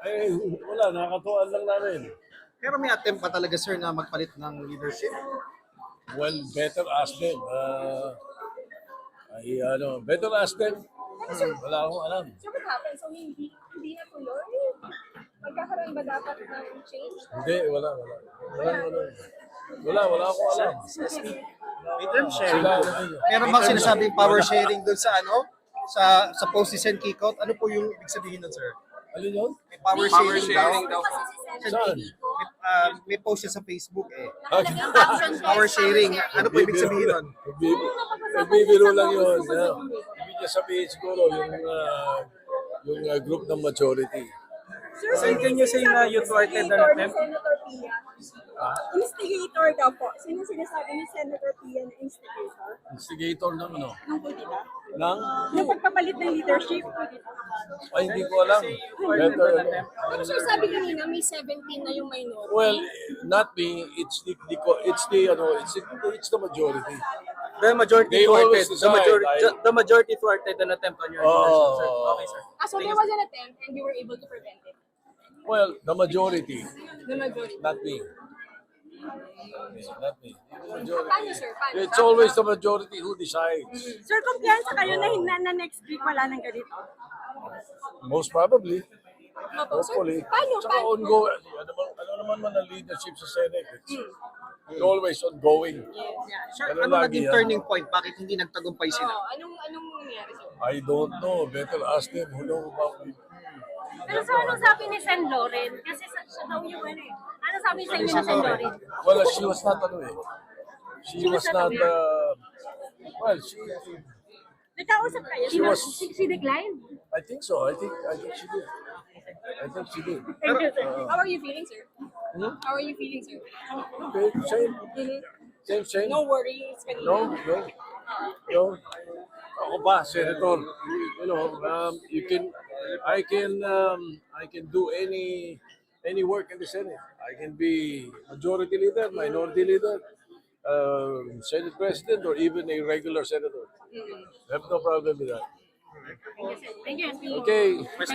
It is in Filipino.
Eh, wala, nakakatuwa lang namin. Pero may attempt pa talaga, sir, na magpalit ng leadership. Well, better ask them. Better ask them. Wala akong alam. So what happened? So hindi na tuloy? Magkakaroon ba dapat ng change? Hindi, wala. Wala akong alam. Midterm sharing. Sila, Meron bang sinasabing power sharing doon sa sa post ni Sen Kikot? Ano po yung ibig sabihin nun, sir? alin yun? May power sharing daw. Saan? May post siya sa Facebook eh. Yung caption ko, Power sharing. Ano po ibig sabihin nun? Nagbibiro lang yun. Ibig niya sabihin siguro yung group ng majority. Sir, can you say na you thwarted the attempt? Senator Pia. Instigator ka po. Sino sinasabi ni Senator Pia na instigator? Instigator ng ano? Nung kudita? Ng? Yung pagpapalit ng leadership, kudita. Ay, hindi ko alam. Better, Pero sir, sabi kanina, may 17 na yung minority. well, not me. It's the majority. The majority They always thwarted. decide, The majority thwarted an attempt on your leadership, sir. Okay, sir. So there was an attempt and you were able to prevent it. Well, the majority, The majority. not me. Not me. The majority. Paano sir? Paano? It's always the majority who decides. Sir, kumpiyansa kayo na next week wala nang ganito? Most probably. Opo, sir. Hopefully. Paano? Tsaka ongoing. Ano naman ang leadership sa Senate? It's always ongoing. Sir, Ano ano lagi naging yan? turning point? Bakit hindi nagtagumpay sila? Anong nangyari sir? I don't know. Better ask them who know about it. Pero so, anong sabi ni Sen. Loren? Kasi siya daw yung ano eh. Ano sabi sa inyo ni Sen. Loren? Well, she was not She was not, well, Nagkausap kayo? she was, She declined? I think so. I think she did. Thank you, sir. How are you feeling, sir? Hmm? How are you feeling, sir? Okay, same. Same. No worries kanina? No. Ako ba, Senator? You know, I can do any work in the Senate. I can be majority leader, minority leader, Senate President, or even a regular senator. I have no problem with that. Thank you. Okay. Mas